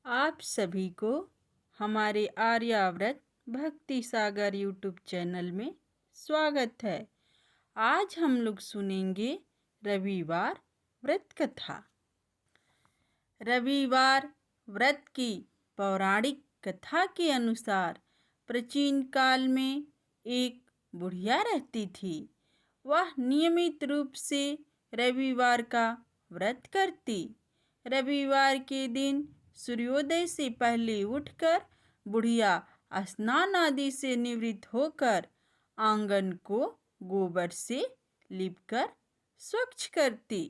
आप सभी को हमारे आर्याव्रत भक्ति सागर यूट्यूब चैनल में स्वागत है। आज हम लोग सुनेंगे रविवार व्रत कथा। रविवार व्रत की पौराणिक कथा के अनुसार प्राचीन काल में एक बुढ़िया रहती थी। वह नियमित रूप से रविवार का व्रत करती। रविवार के दिन सूर्योदय से पहले उठकर बुढ़िया स्नान आदि से निवृत्त होकर आंगन को गोबर से लीपकर स्वच्छ करती।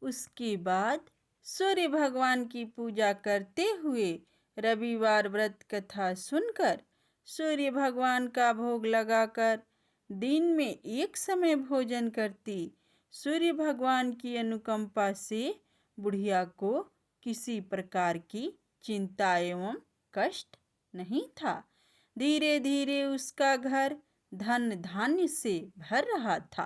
उसके बाद सूर्य भगवान की पूजा करते हुए रविवार व्रत कथा सुनकर सूर्य भगवान का भोग लगाकर दिन में एक समय भोजन करती। सूर्य भगवान की अनुकंपा से बुढ़िया को किसी प्रकार की चिंता एवं कष्ट नहीं था। धीरे धीरे उसका घर धन धान्य से भर रहा था।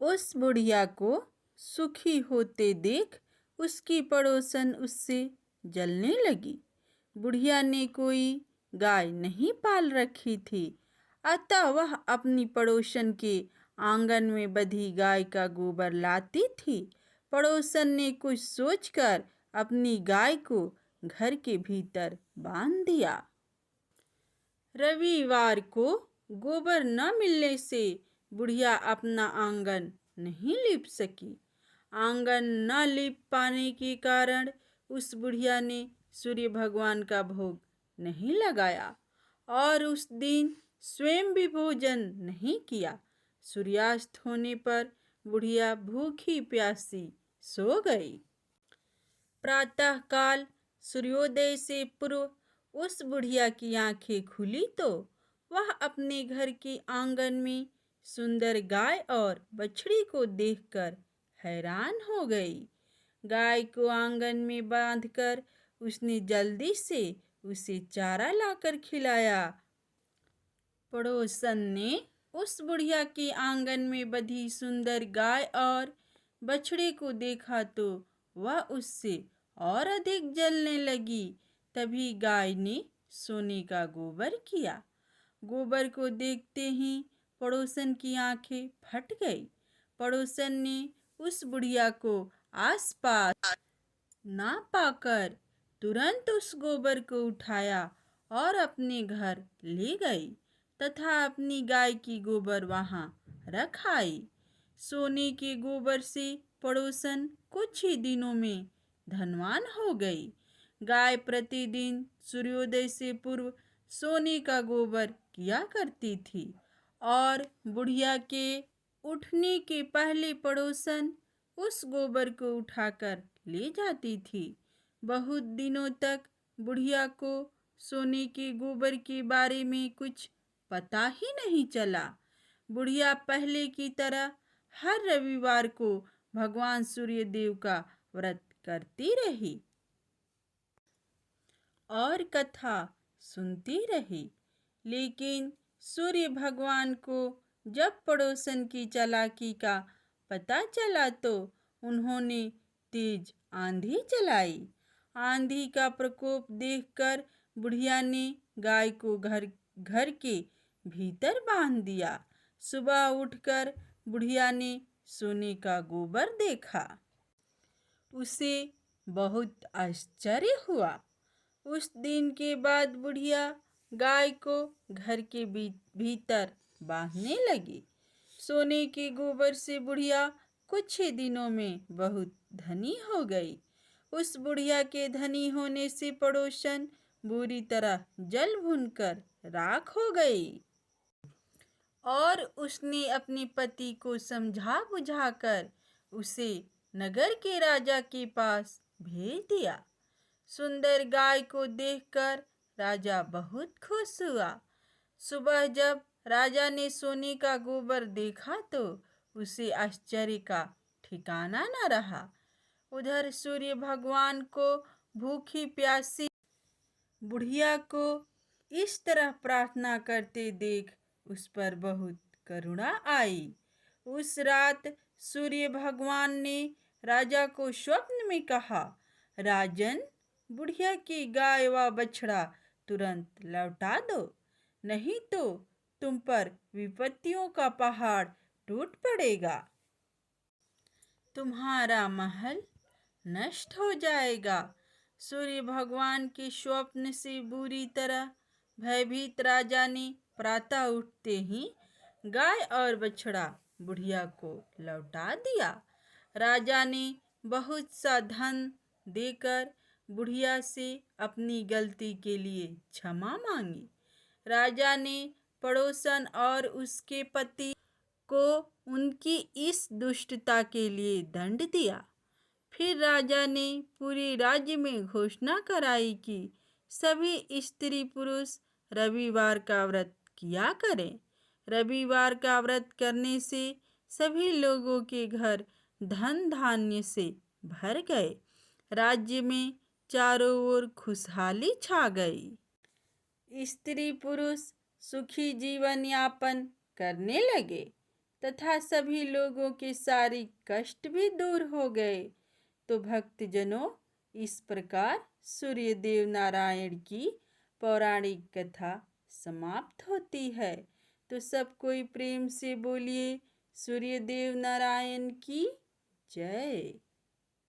उस बुढ़िया को सुखी होते देख उसकी पड़ोसन उससे जलने लगी। बुढ़िया ने कोई गाय नहीं पाल रखी थी, अतः वह अपनी पड़ोसन के आंगन में बंधी गाय का गोबर लाती थी। पड़ोसन ने कुछ सोचकर अपनी गाय को घर के भीतर बांध दिया। रविवार को गोबर न मिलने से बुढ़िया अपना आंगन नहीं लीप सकी। आंगन न लीप पाने के कारण उस बुढ़िया ने सूर्य भगवान का भोग नहीं लगाया और उस दिन स्वयं भी भोजन नहीं किया। सूर्यास्त होने पर बुढ़िया भूखी प्यासी सो गई। प्रातःकाल सूर्योदय से पूर्व उस बुढ़िया की आंखें खुली तो वह अपने घर के आंगन में सुंदर गाय और बछड़ी को देखकर हैरान हो गई। गाय को आंगन में बांधकर उसने जल्दी से उसे चारा लाकर खिलाया। पड़ोसन ने उस बुढ़िया के आंगन में बंधी सुंदर गाय और बछड़े को देखा तो वह उससे और अधिक जलने लगी। तभी गाय ने सोने का गोबर किया। गोबर को देखते ही पड़ोसन की आंखें फट गई। पड़ोसन ने उस बुढ़िया को आसपास ना पाकर तुरंत उस गोबर को उठाया और अपने घर ले गई तथा अपनी गाय की गोबर वहां रख आई। सोने के गोबर से पड़ोसन कुछ ही दिनों में धनवान हो गई। गाय प्रतिदिन सूर्योदय से पूर्व सोने का गोबर किया करती थी और बुढ़िया के उठने के पहले पड़ोसन उस गोबर को उठाकर ले जाती थी। बहुत दिनों तक बुढ़िया को सोने के गोबर के बारे में कुछ पता ही नहीं चला। बुढ़िया पहले की तरह हर रविवार को भगवान सूर्यदेव का व्रत करती रही और कथा सुनती रही। लेकिन सूर्य भगवान को जब पड़ोसन की चालाकी का पता चला तो उन्होंने तेज आंधी चलाई। आंधी का प्रकोप देखकर बुढ़िया ने गाय को घर के भीतर बांध दिया। सुबह उठकर बुढ़िया ने सोने का गोबर देखा। उसे बहुत आश्चर्य हुआ। उस दिन के बाद बुढ़िया गाय को घर के भीतर बांधने लगी। सोने के गोबर से बुढ़िया कुछ ही दिनों में बहुत धनी हो गई। उस बुढ़िया के धनी होने से पड़ोसन बुरी तरह जल भुनकर राख हो गई और उसने अपने पति को समझा बुझाकर उसे नगर के राजा के पास भेज दिया। सुंदर गाय को देखकर राजा बहुत खुश हुआ। सुबह जब राजा ने सोने का गोबर देखा तो उसे आश्चर्य का ठिकाना न रहा। उधर सूर्य भगवान को भूखी प्यासी बुढ़िया को इस तरह प्रार्थना करते देख उस पर बहुत करुणा आई। उस रात सूर्य भगवान ने राजा को स्वप्न में कहा, राजन, बुढ़िया की गाय व बछड़ा तुरंत लौटा दो, नहीं तो तुम पर विपत्तियों का पहाड़ टूट पड़ेगा। तुम्हारा महल नष्ट हो जाएगा। सूर्य भगवान के स्वप्न से बुरी तरह भयभीत राजा ने प्रातः उठते ही गाय और बछड़ा बुढ़िया को लौटा दिया। राजा ने बहुत सा धन देकर बुढ़िया से अपनी गलती के लिए क्षमा मांगी। राजा ने पड़ोसन और उसके पति को उनकी इस दुष्टता के लिए दंड दिया। फिर राजा ने पूरे राज्य में घोषणा कराई कि सभी स्त्री पुरुष रविवार का व्रत किया करें। रविवार का व्रत करने से सभी लोगों के घर धन धान्य से भर गए। राज्य में चारों ओर खुशहाली छा गई। स्त्री पुरुष सुखी जीवन यापन करने लगे तथा सभी लोगों के सारे कष्ट भी दूर हो गए। तो भक्तजनों, इस प्रकार सूर्यदेव नारायण की पौराणिक कथा समाप्त होती है। तो सब कोई प्रेम से बोलिए सूर्यदेव नारायण की जय।